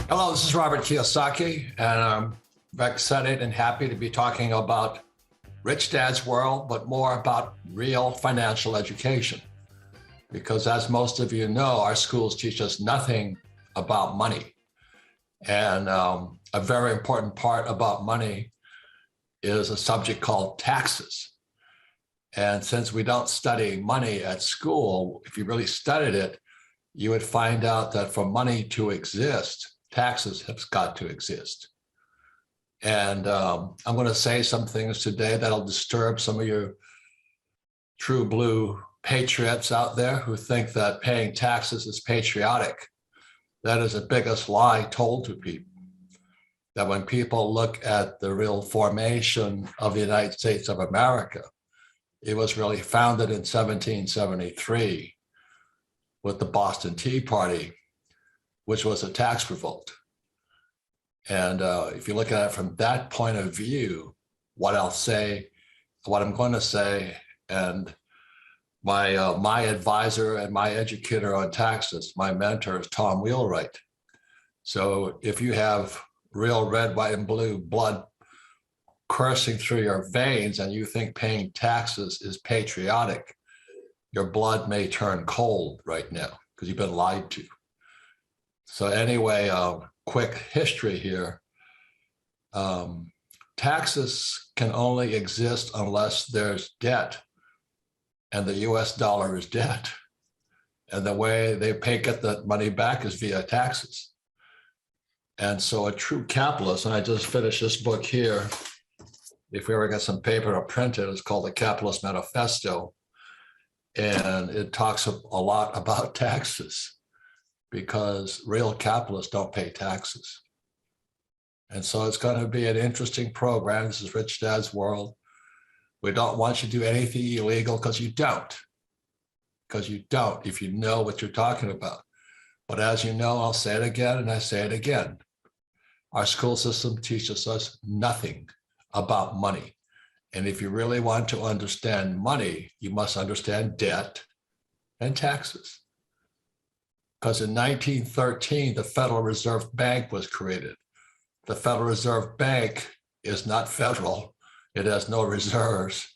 Hello, this is Robert Kiyosaki, and I'm very excited and happy to be talking about Rich Dad's World, but more about real financial education. Because as most of you know, our schools teach us nothing about money. And a very important part about money is a subject called taxes. And since we don't study money at school, if you really studied it, you would find out that for money to exist, taxes have got to exist. And I'm going to say some things today that'll disturb some of your true blue patriots out there who think that paying taxes is patriotic. That is the biggest lie told to people. That when people look at the real formation of the United States of America, it was really founded in 1773 with the Boston Tea Party, which was a tax revolt. And if you look at it from that point of view, what I'm going to say, and my advisor and my educator on taxes, my mentor is Tom Wheelwright. So if you have real red, white, and blue blood coursing through your veins and you think paying taxes is patriotic, your blood may turn cold right now because you've been lied to. So anyway, quick history here. Taxes can only exist unless there's debt, and the US dollar is debt. And the way they get that money back is via taxes. And so a true capitalist, and I just finished this book here, if we ever get some paper to print it, it's called The Capitalist Manifesto. And it talks a lot about taxes because real capitalists don't pay taxes. And so it's going to be an interesting program. This is Rich Dad's World. We don't want you to do anything illegal because you don't. Because you don't, if you know what you're talking about. But as you know, I'll say it again and I say it again. Our school system teaches us nothing about money. And if you really want to understand money, you must understand debt and taxes. Because in 1913, the Federal Reserve Bank was created. The Federal Reserve Bank is not federal. It has no reserves,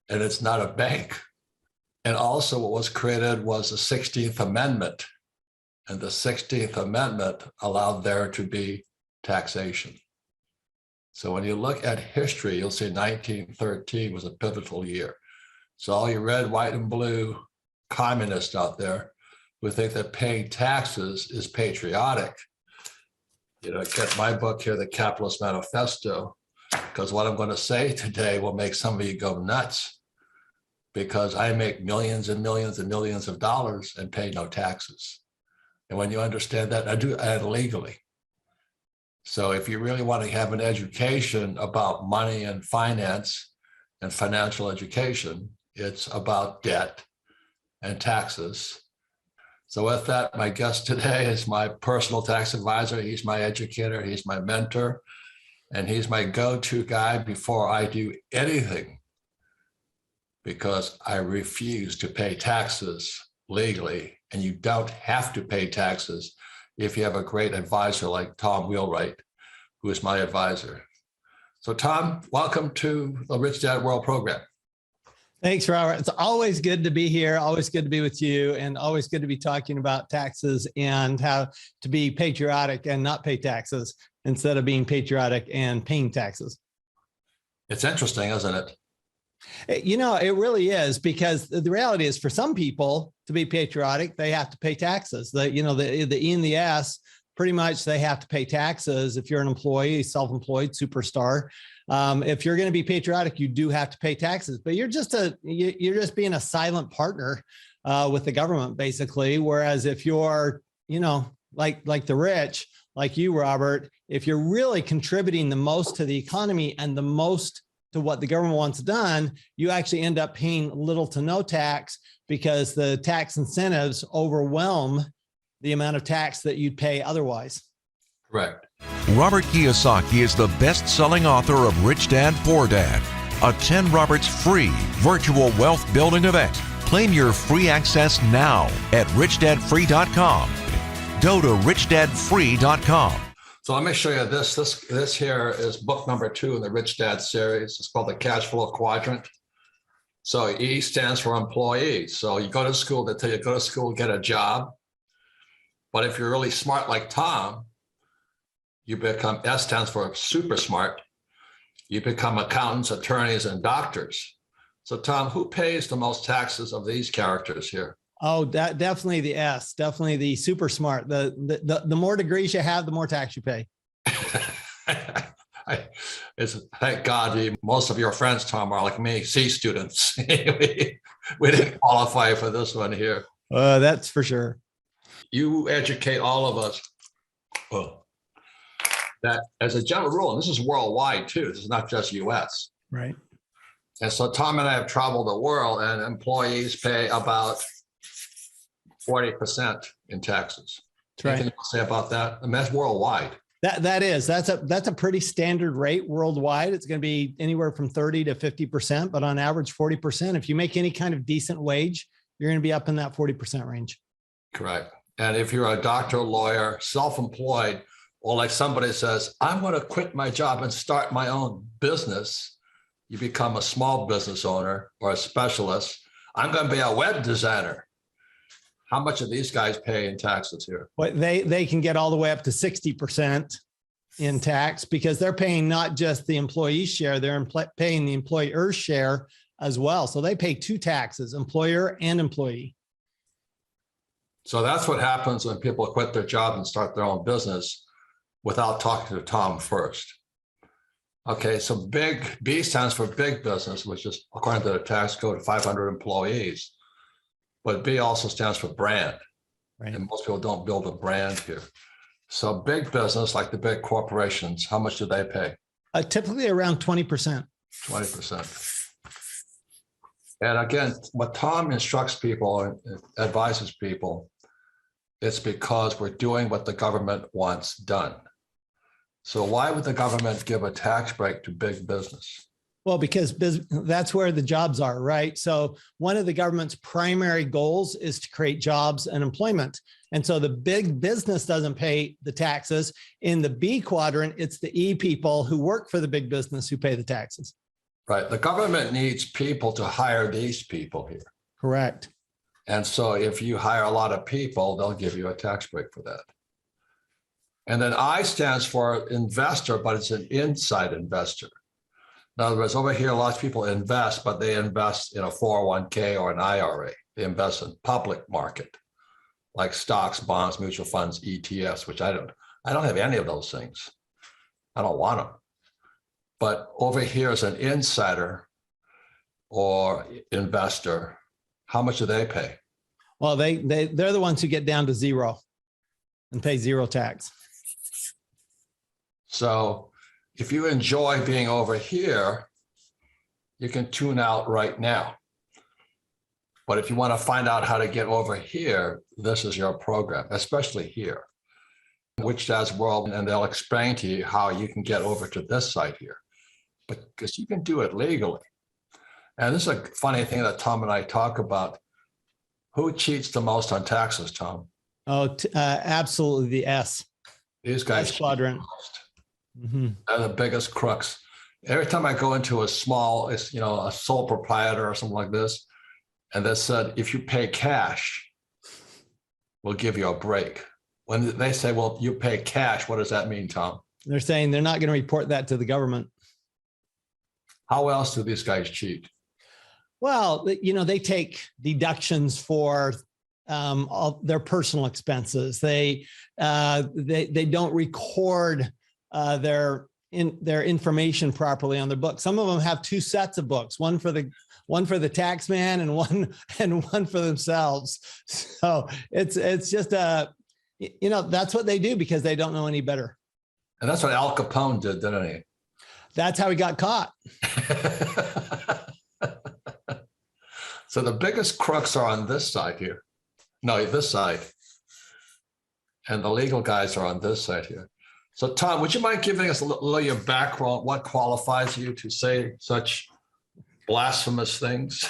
and it's not a bank. And also what was created was the 16th Amendment. And the 16th Amendment allowed there to be taxation. So when you look at history, you'll see 1913 was a pivotal year. So all you red, white, and blue communists out there who think that paying taxes is patriotic, get my book here, The Capitalist Manifesto, because what I'm going to say today will make some of you go nuts, because I make millions and millions and millions of dollars and pay no taxes. And when you understand that, I do it legally. So if you really want to have an education about money and finance and financial education, it's about debt and taxes. So with that, my guest today is my personal tax advisor. He's my educator, he's my mentor, and he's my go-to guy before I do anything, because I refuse to pay taxes legally, and you don't have to pay taxes if you have a great advisor like Tom Wheelwright, who is my advisor. So Tom, welcome to the Rich Dad World program. Thanks, Robert. It's always good to be here, always good to be with you, and always good to be talking about taxes and how to be patriotic and not pay taxes instead of being patriotic and paying taxes. It's interesting, isn't it? It really is, because the reality is for some people to be patriotic, they have to pay taxes. The E and the S, pretty much they have to pay taxes. If you're an employee, self-employed, superstar, if you're going to be patriotic, you do have to pay taxes, but you're just being a silent partner with the government, basically. Whereas if you're, like the rich, like you, Robert, if you're really contributing the most to the economy and the most to what the government wants done, you actually end up paying little to no tax, because the tax incentives overwhelm the amount of tax that you'd pay otherwise. Correct. Robert Kiyosaki is the best-selling author of Rich Dad, Poor Dad, a 10 Roberts free virtual wealth building event. Claim your free access now at richdadfree.com. Go to richdadfree.com. So let me show you this. This here is book number 2 in the Rich Dad series. It's called the Cash Flow Quadrant. So E stands for employee. So you go to school, they tell you go to school, get a job. But if you're really smart like Tom, you become, S stands for super smart. You become accountants, attorneys, and doctors. So Tom, who pays the most taxes of these characters here? Oh, definitely the S, definitely the super smart. The more degrees you have, the more tax you pay. Thank God most of your friends, Tom, are like me, C students. we didn't qualify for this one here. That's for sure. You educate all of us that as a general rule, and this is worldwide too, this is not just US. Right. And so Tom and I have traveled the world, and employees pay about 40% in taxes. That's right. Anything to say about that? I mean, that's worldwide. That's a pretty standard rate worldwide. It's going to be anywhere from 30 to 50%, but on average 40%. If you make any kind of decent wage, you're going to be up in that 40% range. Correct. And if you're a doctor, lawyer, self-employed, or like somebody says, I'm going to quit my job and start my own business, you become a small business owner or a specialist. I'm going to be a web designer. How much do these guys pay in taxes here? But they can get all the way up to 60% in tax because they're paying not just the employee share, they're paying the employer's share as well. So they pay 2 taxes, employer and employee. So that's what happens when people quit their job and start their own business without talking to Tom first. Okay, so big, B stands for big business, which is according to the tax code, 500 employees. But B also stands for brand. Right. And most people don't build a brand here. So big business, like the big corporations, how much do they pay? Typically around 20%. 20%. And again, what Tom instructs people and advises people, it's because we're doing what the government wants done. So why would the government give a tax break to big business? Well, because that's where the jobs are, right? So one of the government's primary goals is to create jobs and employment. And so the big business doesn't pay the taxes. In the B quadrant, it's the E people who work for the big business who pay the taxes. Right. The government needs people to hire these people here. Correct. And so if you hire a lot of people, they'll give you a tax break for that. And then I stands for investor, but it's an inside investor. In other words, over here, lots of people invest, but they invest in a 401k or an IRA. They invest in public market, like stocks, bonds, mutual funds, ETFs, which I don't have any of those things. I don't want them. But over here is an insider or investor. How much do they pay? Well, they're the ones who get down to zero and pay zero tax. So if you enjoy being over here, you can tune out right now. But if you want to find out how to get over here, this is your program, especially here, Rich Dad's World, and they'll explain to you how you can get over to this site here, because you can do it legally. And this is a funny thing that Tom and I talk about. Who cheats the most on taxes, Tom? Oh, absolutely the S. These guys S quadrant. Mm-hmm. They're the biggest crooks. Every time I go into a small, a sole proprietor or something like this, and they said, if you pay cash, we'll give you a break. When they say, well, you pay cash, what does that mean, Tom? They're saying they're not going to report that to the government. How else do these guys cheat? Well, they take deductions for all their personal expenses. They don't record their information properly on their book. Some of them have 2 sets of books, one for the tax man and one for themselves. So it's just that's what they do because they don't know any better. And that's what Al Capone did, didn't he? That's how he got caught. So the biggest crooks are on this side here. No, this side. And the legal guys are on this side here. So Tom, would you mind giving us a little of your background? What qualifies you to say such blasphemous things?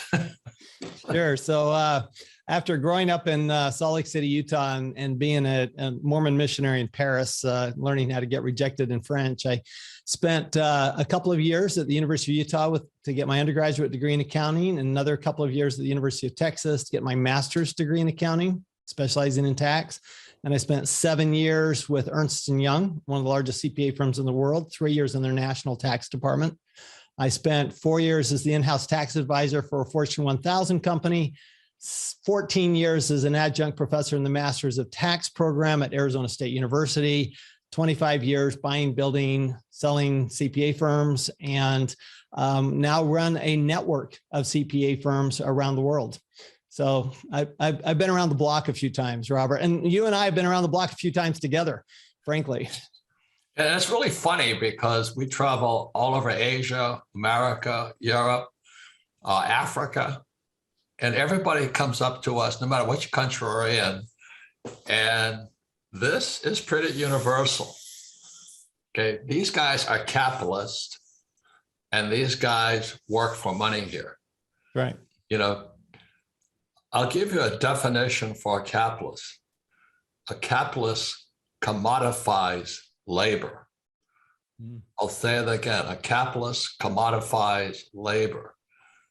Sure. So after growing up in Salt Lake City, Utah, and being a Mormon missionary in Paris, learning how to get rejected in French, I spent a couple of years at the University of Utah to get my undergraduate degree in accounting, and another couple of years at the University of Texas to get my master's degree in accounting, specializing in tax. And I spent 7 years with Ernst & Young, one of the largest CPA firms in the world, 3 years in their national tax department. I spent 4 years as the in-house tax advisor for a Fortune 1000 company, 14 years as an adjunct professor in the Masters of Tax program at Arizona State University, 25 years buying, building, selling CPA firms, and now run a network of CPA firms around the world. So I've been around the block a few times, Robert, and you and I have been around the block a few times together, frankly. And it's really funny because we travel all over Asia, America, Europe, Africa, and everybody comes up to us, no matter which country we're in. And this is pretty universal. Okay, these guys are capitalists, and these guys work for money here. Right. You know, I'll give you a definition for a capitalist. A capitalist commodifies labor. I'll say it again. A capitalist commodifies labor.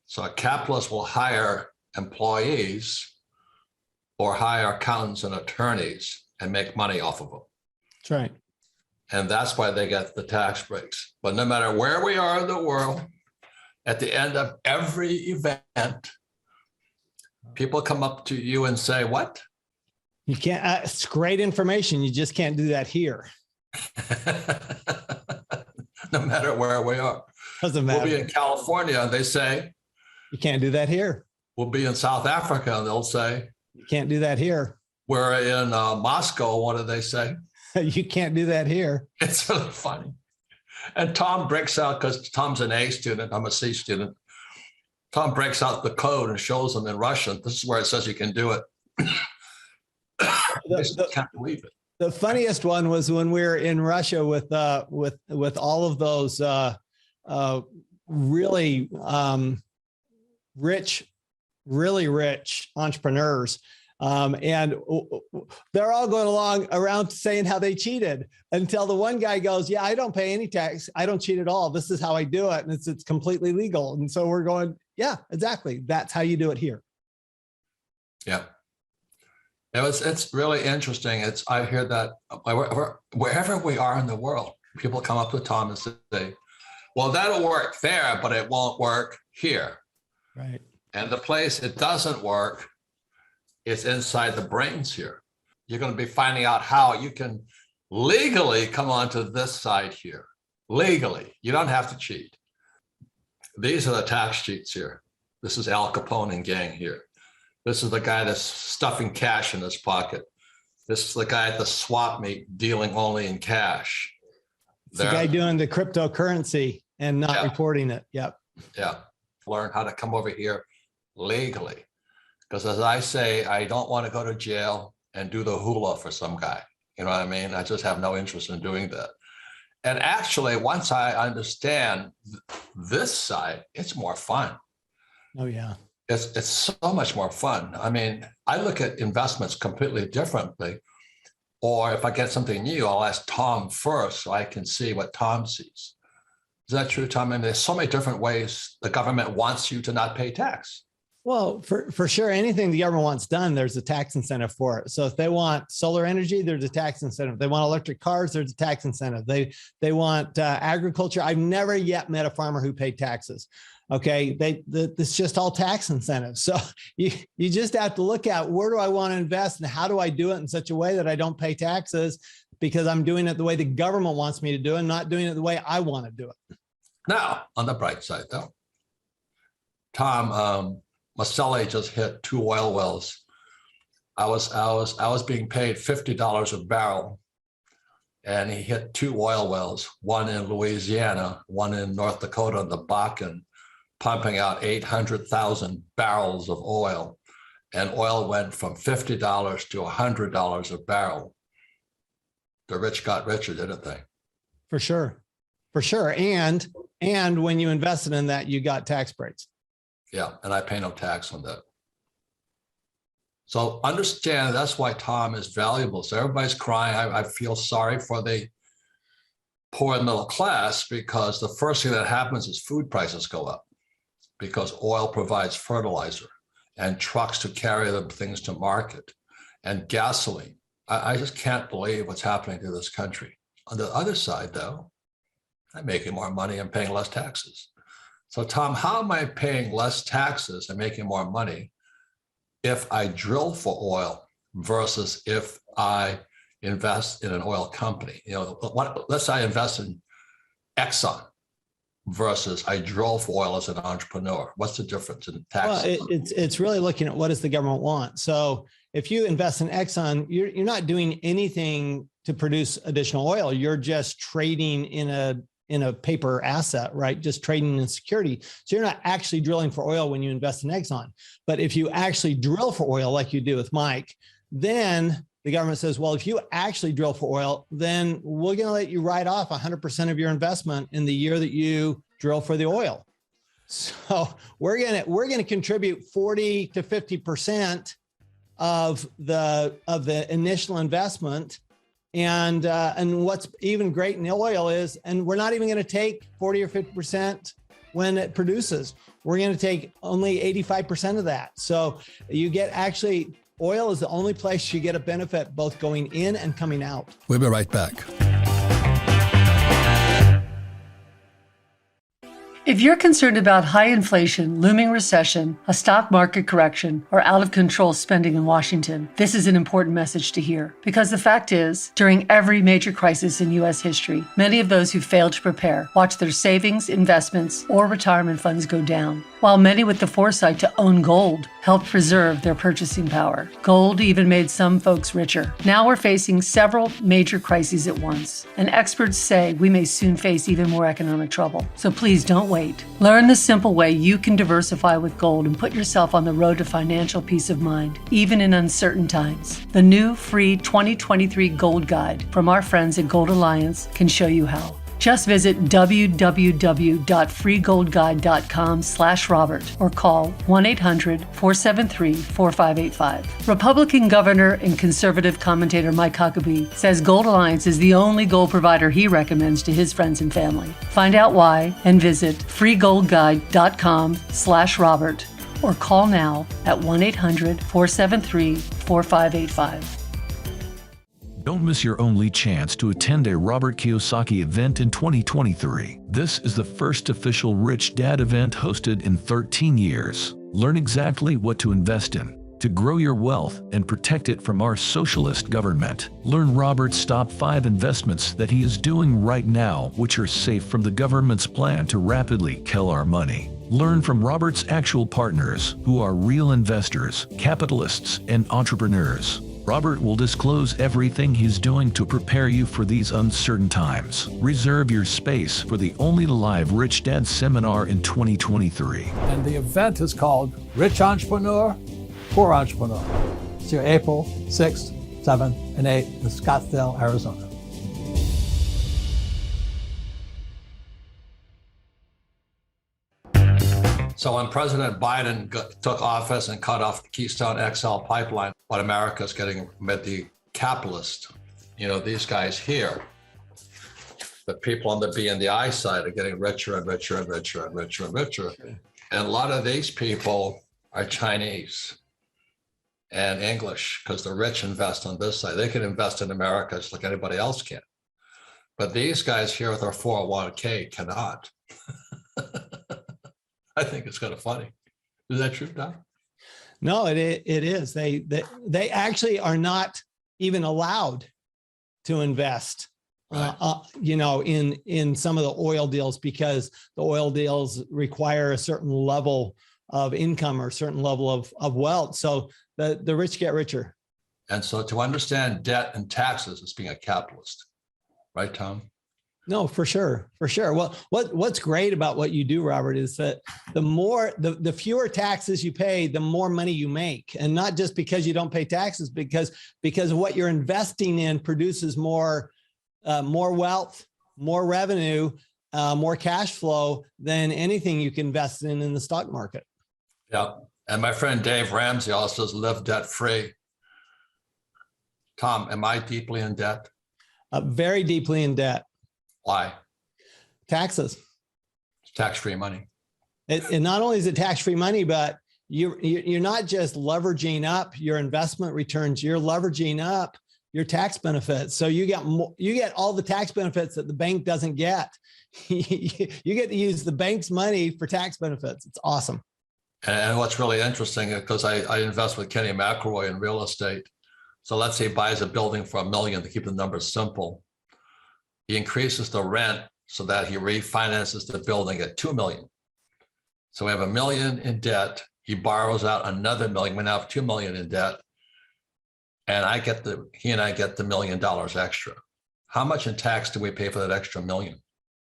So a capitalist will hire employees or hire accountants and attorneys and make money off of them. That's right. And that's why they get the tax breaks. But no matter where we are in the world, at the end of every event, people come up to you and say, what? You can't, it's great information. You just can't do that here. No matter where we are. Doesn't matter. We'll be in California and they say, you can't do that here. We'll be in South Africa and they'll say, you can't do that here. We're in Moscow. What do they say? You can't do that here. It's really funny. And Tom breaks out, because Tom's an A student, I'm a C student. Tom breaks out the code and shows them in Russian. This is where it says you can do it. I just can't believe it. The funniest one was when we were in Russia with all of those really rich entrepreneurs. And they're all going along around saying how they cheated, until the one guy goes, yeah, I don't pay any tax. I don't cheat at all. This is how I do it. And it's completely legal. And so we're going, yeah, exactly. That's how you do it here. Yeah. It's really interesting. I hear that wherever we are in the world, people come up to Tom and say, well, that'll work there, but it won't work here. Right. And the place it doesn't work is inside the brains here. You're going to be finding out how you can legally come onto this side here. Legally. You don't have to cheat. These are the tax cheats here. This is Al Capone and gang here. This is the guy that's stuffing cash in his pocket. This is the guy at the swap meet dealing only in cash. The guy doing the cryptocurrency and not reporting it. Yep. Yeah. Learn how to come over here legally. Because as I say, I don't want to go to jail and do the hula for some guy. You know what I mean? I just have no interest in doing that. And actually, once I understand this side, it's more fun. Oh, yeah. It's so much more fun. I mean, I look at investments completely differently. Or if I get something new, I'll ask Tom first so I can see what Tom sees. Is that true, Tom? I mean, there's so many different ways the government wants you to not pay tax. Well, for sure, anything the government wants done, there's a tax incentive for it. So if they want solar energy, there's a tax incentive. They want electric cars, there's a tax incentive. They want agriculture. I've never yet met a farmer who paid taxes. Okay, it's just all tax incentives. So you just have to look at, where do I want to invest and how do I do it in such a way that I don't pay taxes, because I'm doing it the way the government wants me to do it, and not doing it the way I want to do it. Now, on the bright side, though, Tom, Maselli just hit 2 oil wells. I was being paid $50 a barrel, and he hit 2 oil wells, one in Louisiana, one in North Dakota, in the Bakken, pumping out 800,000 barrels of oil, and oil went from $50 to $100 a barrel. The rich got richer, didn't they? For sure. For sure. And when you invested in that, you got tax breaks. Yeah, and I pay no tax on that. So understand that's why Tom is valuable. So everybody's crying. I feel sorry for the poor middle class, because the first thing that happens is food prices go up because oil provides fertilizer and trucks to carry the things to market and gasoline. I just can't believe what's happening to this country. On the other side, though, I'm making more money and paying less taxes. So Tom, how am I paying less taxes and making more money if I drill for oil versus if I invest in an oil company? You know, let's say I invest in Exxon versus I drill for oil as an entrepreneur. What's the difference in taxes? Well, it's really looking at what does the government want. So if you invest in Exxon, you're not doing anything to produce additional oil. You're just trading in a paper asset, right? Just trading in security. So you're not actually drilling for oil when you invest in Exxon. But if you actually drill for oil, like you do with Mike, then the government says, well, if you actually drill for oil, then we're going to let you write off 100% of your investment in the year that you drill for the oil. So we're going to contribute 40 to 50% of the initial investment. And what's even great in the oil is, and we're not even going to take 40 or 50% when it produces. We're going to take only 85% of that. So you get actually, oil is the only place you get a benefit both going in and coming out. We'll be right back. If you're concerned about high inflation, looming recession, a stock market correction, or out of control spending in Washington, this is an important message to hear. Because the fact is, during every major crisis in U.S. history, many of those who failed to prepare watched their savings, investments, or retirement funds go down, while many with the foresight to own gold helped preserve their purchasing power. Gold even made some folks richer. Now we're facing several major crises at once, and experts say we may soon face even more economic trouble. So please don't wait. Learn the simple way you can diversify with gold and put yourself on the road to financial peace of mind, even in uncertain times. The new free 2023 Gold Guide from our friends at Gold Alliance can show you how. Just visit www.freegoldguide.com/Robert or call 1-800-473-4585. Republican Governor and conservative commentator Mike Huckabee says Gold Alliance is the only gold provider he recommends to his friends and family. Find out why and visit freegoldguide.com/Robert or call now at 1-800-473-4585. Don't miss your only chance to attend a Robert Kiyosaki event in 2023. This is the first official Rich Dad event hosted in 13 years. Learn exactly what to invest in, to grow your wealth and protect it from our socialist government. Learn Robert's top 5 investments that he is doing right now, which are safe from the government's plan to rapidly kill our money. Learn from Robert's actual partners, who are real investors, capitalists, and entrepreneurs. Robert will disclose everything he's doing to prepare you for these uncertain times. Reserve your space for the only live Rich Dad seminar in 2023. And the event is called Rich Entrepreneur, Poor Entrepreneur. It's here April 6th, 7th, and 8th in Scottsdale, Arizona. So when President Biden took office and cut off the Keystone XL pipeline, what America's getting with the capitalist, these guys here, the people on the B and the I side are getting richer and richer and richer and richer and richer. And a lot of these people are Chinese and English, because the rich invest on this side. They can invest in America just like anybody else can. But these guys here with their 401k cannot. I think it's kind of funny. Is that true, Doc? No, it is. They actually are not even allowed to invest, Right. in some of the oil deals, because the oil deals require a certain level of income or a certain level of wealth. So the rich get richer. And so to understand debt and taxes is being a capitalist, right, Tom? No, for sure. Well, what's great about what you do, Robert, is that the fewer taxes you pay, the more money you make, and not just because you don't pay taxes, because what you're investing in produces more wealth, more revenue, more cash flow than anything you can invest in the stock market. Yeah. And my friend Dave Ramsey also says live debt free. Tom, am I deeply in debt? Very deeply in debt. Why? Taxes. It's tax-free money. And not only is it tax-free money, but you're not just leveraging up your investment returns, you're leveraging up your tax benefits. So you get all the tax benefits that the bank doesn't get. You get to use the bank's money for tax benefits. It's awesome. And what's really interesting, because I invest with Kenny McElroy in real estate. So let's say he buys a building for $1 million to keep the numbers simple. He increases the rent so that he refinances the building at $2 million. So we have $1 million in debt. He borrows out another $1 million. We now have $2 million in debt. And he and I get the $1 million extra. How much in tax do we pay for that extra $1 million?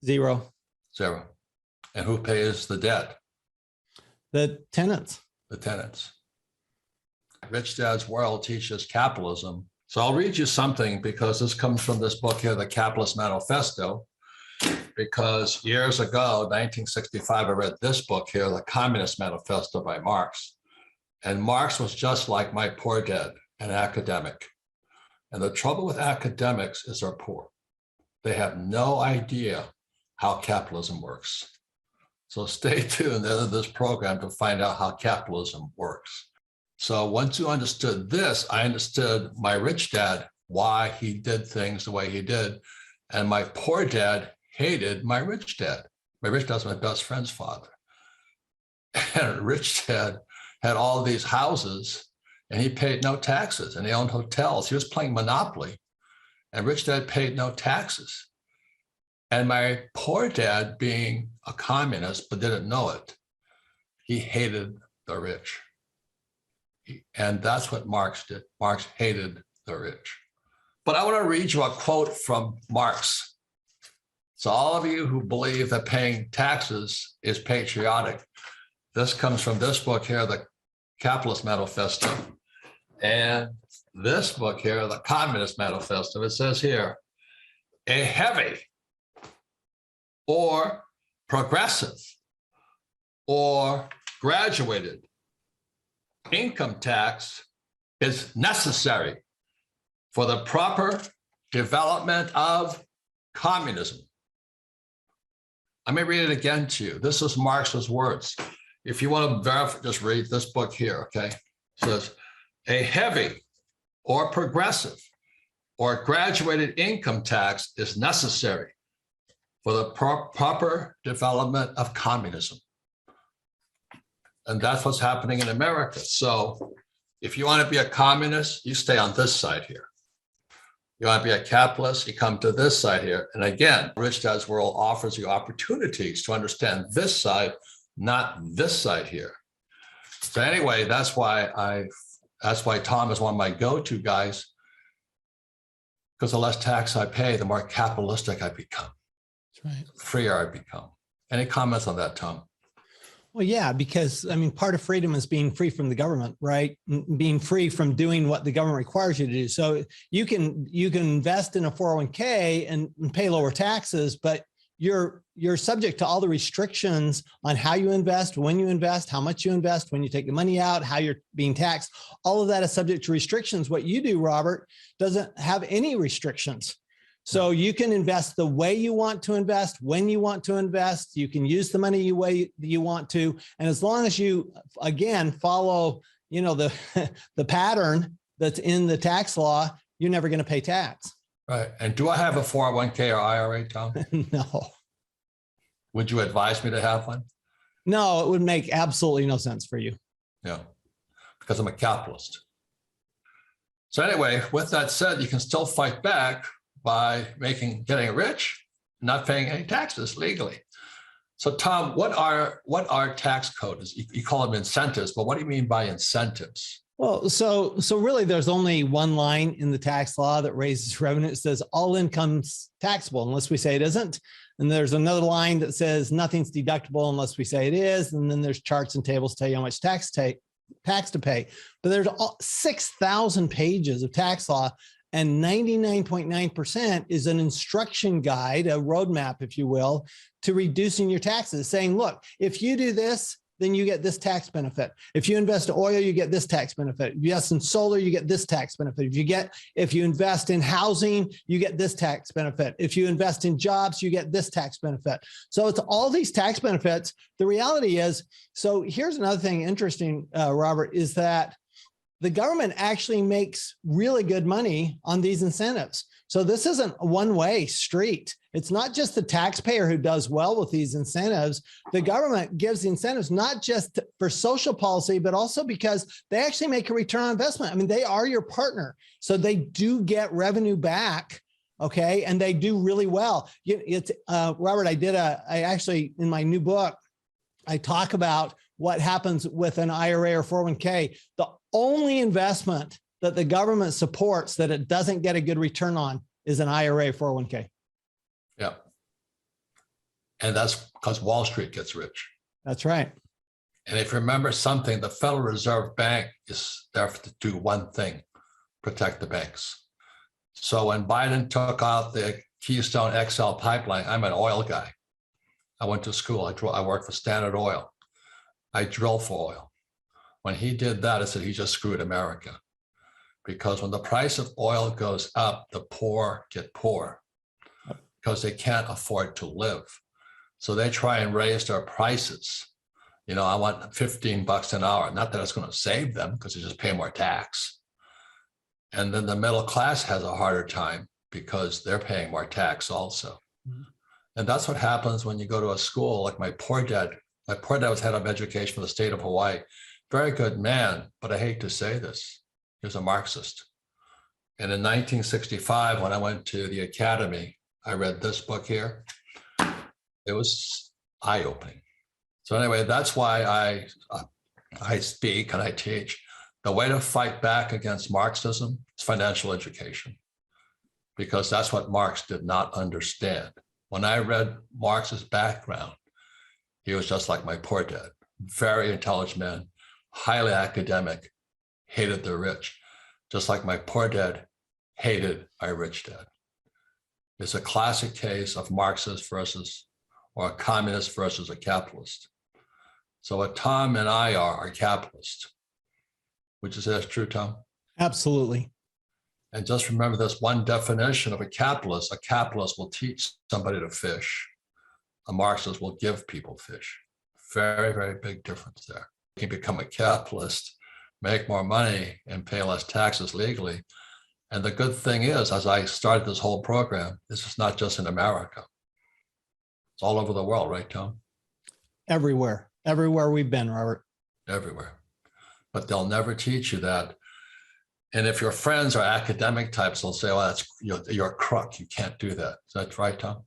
Zero. Zero. And who pays the debt? The tenants. The tenants. Rich Dad's World teaches capitalism. So I'll read you something, because this comes from this book here, The Capitalist Manifesto. Because years ago, 1965, I read this book here, The Communist Manifesto by Marx. And Marx was just like my poor dad, an academic. And the trouble with academics is they're poor. They have no idea how capitalism works. So stay tuned in this program to find out how capitalism works. So once you understood this, I understood my rich dad, why he did things the way he did. And my poor dad hated my rich dad. My rich dad's my best friend's father. And rich dad had all these houses and he paid no taxes, and he owned hotels. He was playing Monopoly, and rich dad paid no taxes. And my poor dad, being a communist but didn't know it, he hated the rich. And that's what Marx did. Marx hated the rich. But I want to read you a quote from Marx. So all of you who believe that paying taxes is patriotic, this comes from this book here, The Capitalist Manifesto. And this book here, The Communist Manifesto, it says here, a heavy or progressive or graduated income tax is necessary for the proper development of communism. I may read it again to you. This is Marx's words. If you want to verify, just read this book here, okay? It says, a heavy or progressive or graduated income tax is necessary for the proper development of communism. And that's what's happening in America. So if you want to be a communist, you stay on this side here. You want to be a capitalist, you come to this side here. And again, Rich Dad's World offers you opportunities to understand this side, not this side here. So anyway, that's why Tom is one of my go-to guys, because the less tax I pay, the more capitalistic I become. That's right. The freer I become. Any comments on that, Tom? Well, yeah, because I mean, part of freedom is being free from the government, right? Being free from doing what the government requires you to do. So you can invest in a 401k and pay lower taxes, but you're subject to all the restrictions on how you invest, when you invest, how much you invest, when you take the money out, how you're being taxed. All of that is subject to restrictions. What you do, Robert, doesn't have any restrictions. So you can invest the way you want to invest, when you want to invest. You can use the money the way you want to. And as long as you, again, follow, the pattern that's in the tax law, you're never going to pay tax. Right. And do I have a 401k or IRA, Tom? No. Would you advise me to have one? No, it would make absolutely no sense for you. Yeah, because I'm a capitalist. So anyway, with that said, you can still fight back by getting rich, not paying any taxes legally. So Tom, what are tax codes? You call them incentives, but what do you mean by incentives? Well, so really there's only one line in the tax law that raises revenue. It says all income's taxable unless we say it isn't. And there's another line that says nothing's deductible unless we say it is. And then there's charts and tables tell you how much tax to pay. But there's 6,000 pages of tax law, and 99.9% is an instruction guide, a roadmap, if you will, to reducing your taxes, saying, look, if you do this, then you get this tax benefit. If you invest in oil, you get this tax benefit. If you invest in solar, you get this tax benefit. If you invest in housing, you get this tax benefit. If you invest in jobs, you get this tax benefit. So it's all these tax benefits. The reality is, so here's another thing interesting, Robert, is that the government actually makes really good money on these incentives. So this isn't a one-way street. It's not just the taxpayer who does well with these incentives. The government gives the incentives not just for social policy, but also because they actually make a return on investment. I mean, they are your partner. So they do get revenue back. Okay. And they do really well. Robert, I actually, in my new book, I talk about what happens with an IRA or 401k. The only investment that the government supports that it doesn't get a good return on is an IRA 401k. Yeah. And that's because Wall Street gets rich. That's right. And if you remember something, the Federal Reserve Bank is there to do one thing, protect the banks. So when Biden took out the Keystone XL pipeline, I'm an oil guy. I went to school. I worked for Standard Oil. I drilled for oil. When he did that, I said, he just screwed America. Because when the price of oil goes up, the poor get poor because they can't afford to live. So they try and raise their prices. You know, I want $15 an hour. Not that it's going to save them because they just pay more tax. And then the middle class has a harder time because they're paying more tax also. Mm-hmm. And that's what happens when you go to a school like my poor dad. My poor dad was head of education for the state of Hawaii. Very good man, but I hate to say this. He was a Marxist. And in 1965, when I went to the academy, I read this book here. It was eye-opening. So anyway, that's why I speak and I teach. The way to fight back against Marxism is financial education, because that's what Marx did not understand. When I read Marx's background, he was just like my poor dad, very intelligent man, highly academic, hated the rich, just like my poor dad hated my rich dad. It's a classic case of Marxist versus, or a communist versus a capitalist. So what Tom and I are capitalists. Would you say that's true, Tom? Absolutely. And just remember this one definition of a capitalist will teach somebody to fish. A Marxist will give people fish. Very, very big difference there. You can become a capitalist, make more money, and pay less taxes legally. And the good thing is, as I started this whole program, this is not just in America. It's all over the world, right, Tom? Everywhere. Everywhere we've been, Robert. Everywhere. But they'll never teach you that. And if your friends are academic types, they'll say, well, you're a crook. You can't do that. Is that right, Tom?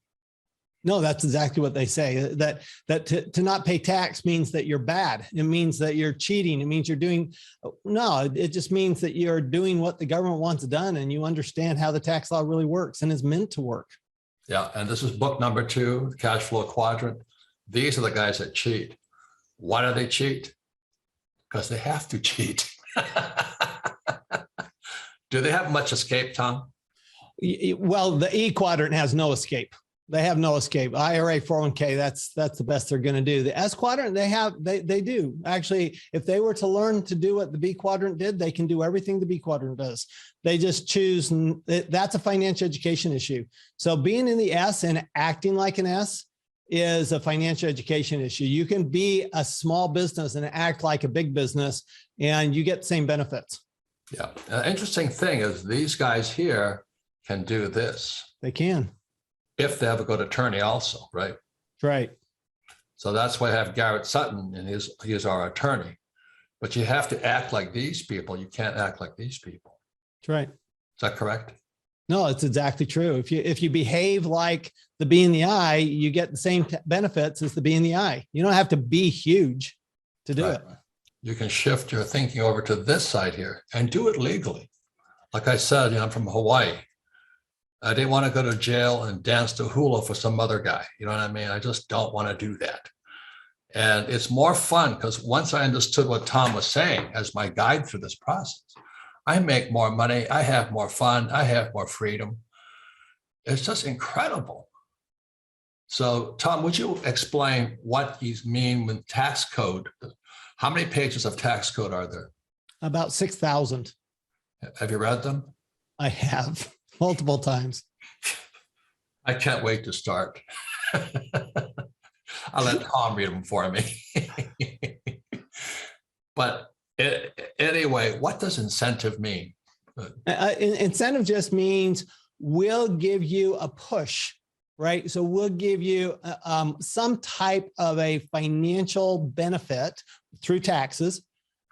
No, that's exactly what they say, that to not pay tax means that you're bad. It means that you're cheating. It means you're doing, no, it just means that you're doing what the government wants done and you understand how the tax law really works and is meant to work. Yeah, and this is book number 2, the cash flow quadrant. These are the guys that cheat. Why do they cheat? Because they have to cheat. Do they have much escape, Tom? Well, the E quadrant has no escape. They have no escape. IRA, 401k, that's the best they're going to do. The S quadrant, they do. Actually, if they were to learn to do what the B quadrant did, they can do everything the B quadrant does. They just choose, that's a financial education issue. So being in the S and acting like an S is a financial education issue. You can be a small business and act like a big business and you get the same benefits. Yeah. An interesting thing is these guys here can do this. They can. If they have a good attorney also, right? Right. So that's why I have Garrett Sutton, and he's our attorney. But you have to act like these people. You can't act like these people. That's right. Is that correct? No, it's exactly true. If you behave like the B and the I, you get the same benefits as the B and the I. You don't have to be huge to do it. You can shift your thinking over to this side here and do it legally. Like I said, I'm from Hawaii. I didn't want to go to jail and dance to hula for some other guy. You know what I mean? I just don't want to do that. And it's more fun because once I understood what Tom was saying as my guide through this process, I make more money. I have more fun. I have more freedom. It's just incredible. So Tom, would you explain what you mean with tax code? How many pages of tax code are there? About 6,000. Have you read them? I have multiple times. I can't wait to start. I'll let Tom read them for me. But anyway, what does incentive mean? Incentive just means we'll give you a push, right? So we'll give you some type of a financial benefit through taxes,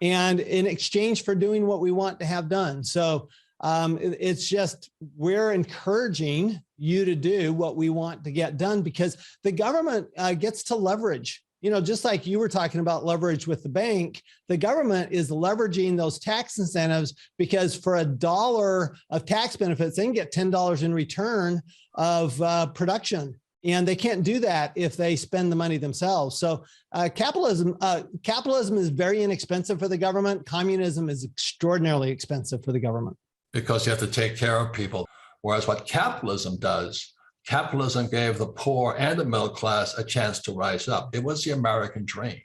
and in exchange for doing what we want to have done. So it's just, we're encouraging you to do what we want to get done, because the government gets to leverage. You know, just like you were talking about leverage with the bank, the government is leveraging those tax incentives, because for $1 of tax benefits, they can get $10 in return of production. And they can't do that if they spend the money themselves. So capitalism is very inexpensive for the government. Communism is extraordinarily expensive for the government. Because you have to take care of people. Whereas what capitalism does, capitalism gave the poor and the middle class a chance to rise up. It was the American dream.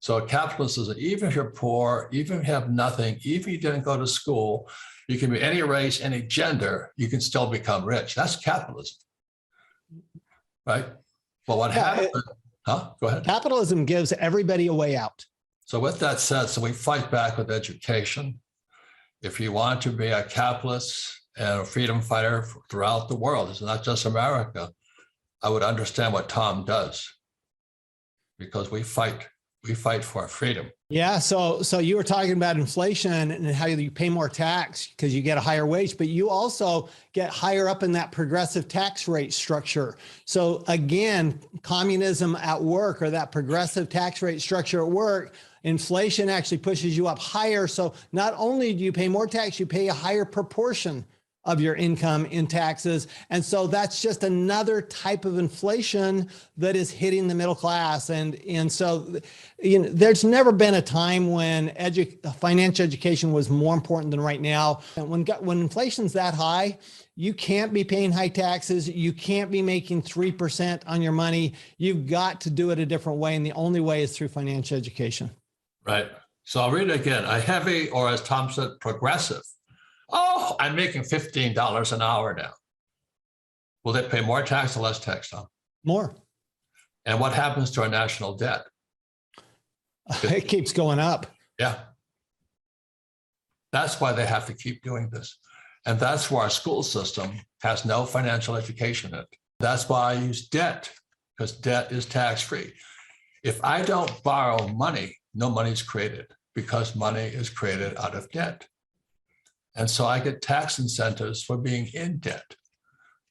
So capitalism is, even if you're poor, even if you have nothing, even if you didn't go to school, you can be any race, any gender, you can still become rich. That's capitalism, right? But what happened, Go ahead. Capitalism gives everybody a way out. So with that said, so we fight back with education. If you want to be a capitalist and a freedom fighter throughout the world, it's not just America, I would understand what Tom does, because we fight for freedom. Yeah. So you were talking about inflation and how you pay more tax because you get a higher wage, but you also get higher up in that progressive tax rate structure. So again, communism at work, or that progressive tax rate structure at work, inflation actually pushes you up higher. So not only do you pay more tax, you pay a higher proportion of your income in taxes. And so that's just another type of inflation that is hitting the middle class. And so, you know, there's never been a time when financial education was more important than right now. And when inflation's that high, you can't be paying high taxes. You can't be making 3% on your money. You've got to do it a different way. And the only way is through financial education. Right. So I'll read it again. A heavy, or as Tom said, progressive. Oh, I'm making $15 an hour now. Will they pay more tax or less tax, Tom? More. And what happens to our national debt? It keeps going up. Yeah. That's why they have to keep doing this. And that's why our school system has no financial education in it. That's why I use debt, because debt is tax-free. If I don't borrow money, no money's created, because money is created out of debt. And so I get tax incentives for being in debt.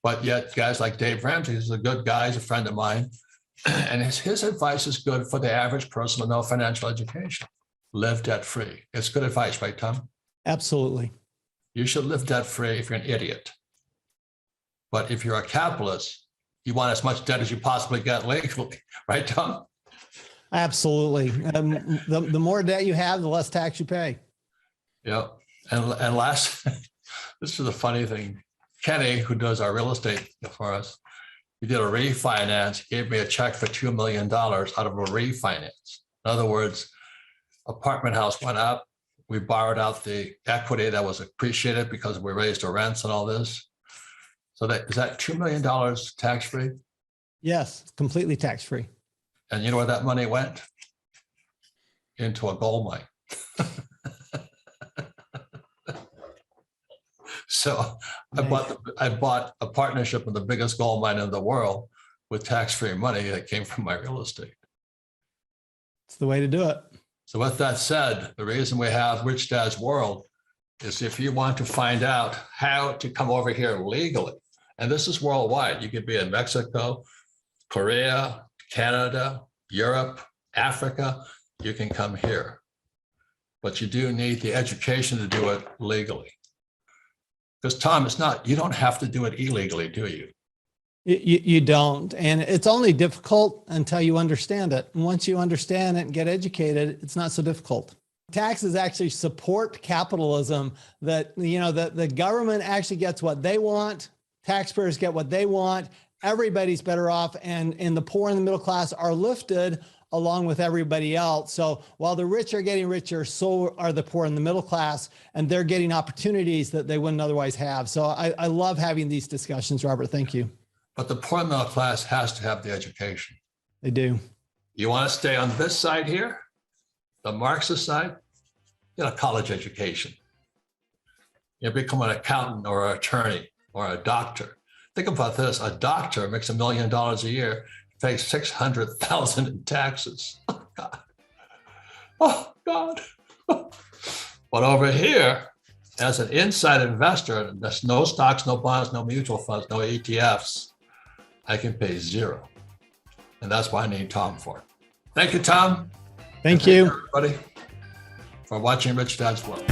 But yet guys like Dave Ramsey is a good guy, he's a friend of mine. And his advice is good for the average person with no financial education. Live debt free. It's good advice, right, Tom? Absolutely. You should live debt free if you're an idiot. But if you're a capitalist, you want as much debt as you possibly get legally, right, Tom? Absolutely. The more debt you have, the less tax you pay. Yeah. And last, this is a funny thing. Kenny, who does our real estate for us, he did a refinance. He gave me a check for $2 million out of a refinance. In other words, apartment house went up. We borrowed out the equity that was appreciated because we raised the rents and all this. So is that $2 million tax-free? Yes, completely tax-free. And you know where that money went? Into a gold mine. So Nice. I bought a partnership with the biggest gold mine in the world with tax-free money that came from my real estate. It's the way to do it. So with that said, the reason we have Rich Dad's World is if you want to find out how to come over here legally, and this is worldwide, you could be in Mexico, Korea, Canada, Europe, Africa, you can come here. But you do need the education to do it legally. Because Tom, you don't have to do it illegally, do you? You don't. And it's only difficult until you understand it. And once you understand it and get educated, it's not so difficult. Taxes actually support capitalism, that, you know, the government actually gets what they want. Taxpayers get what they want. everybody's better off, and the poor and the middle class are lifted along with everybody else. So while the rich are getting richer, so are the poor and the middle class, and they're getting opportunities that they wouldn't otherwise have. So I love having these discussions, Robert. Thank you. But the poor middle class has to have the education. They do. You want to stay on this side here, the Marxist side, get a college education. You become an accountant or an attorney or a doctor. Think about this. A doctor makes $1 million a year, pays $600,000 in taxes. Oh, God. Oh, God. But over here, as an inside investor, there's no stocks, no bonds, no mutual funds, no ETFs. I can pay zero. And that's why I need Tom for it. Thank you, Tom. Thank you, everybody, for watching Rich Dad's World.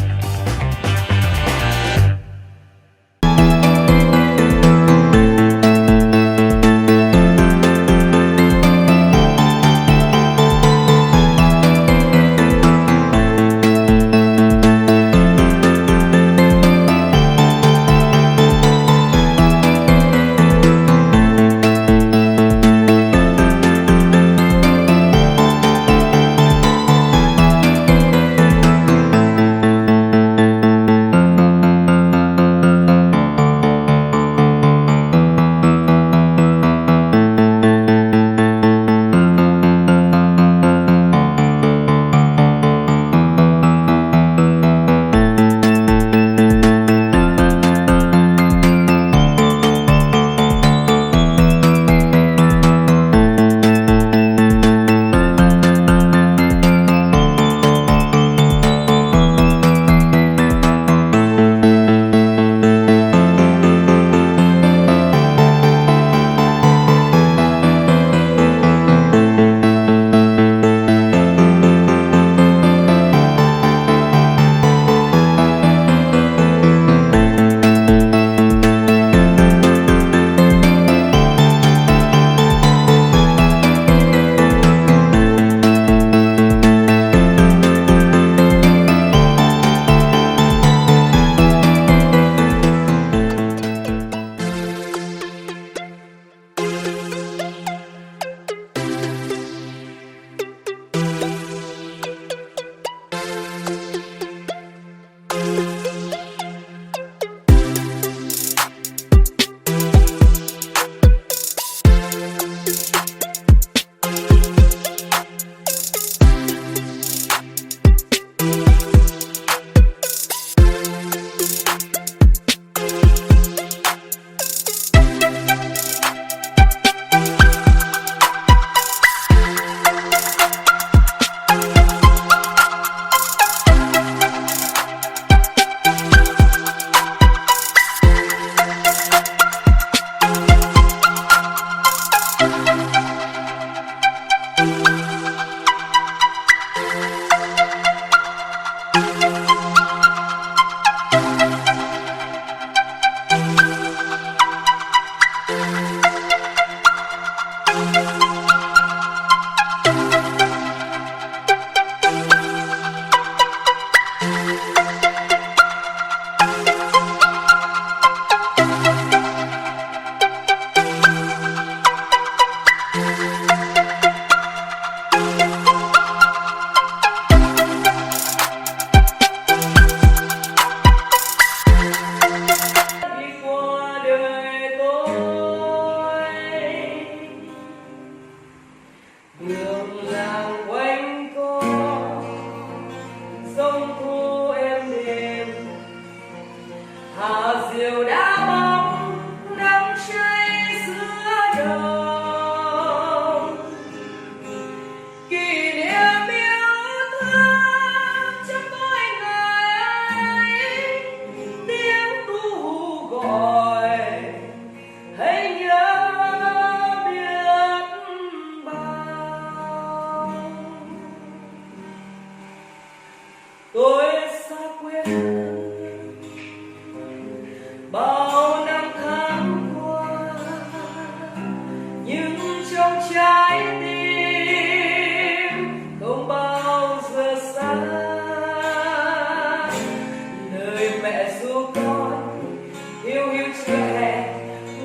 Yêu yêu trẻ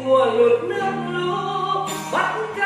mùa lụt nước lũ button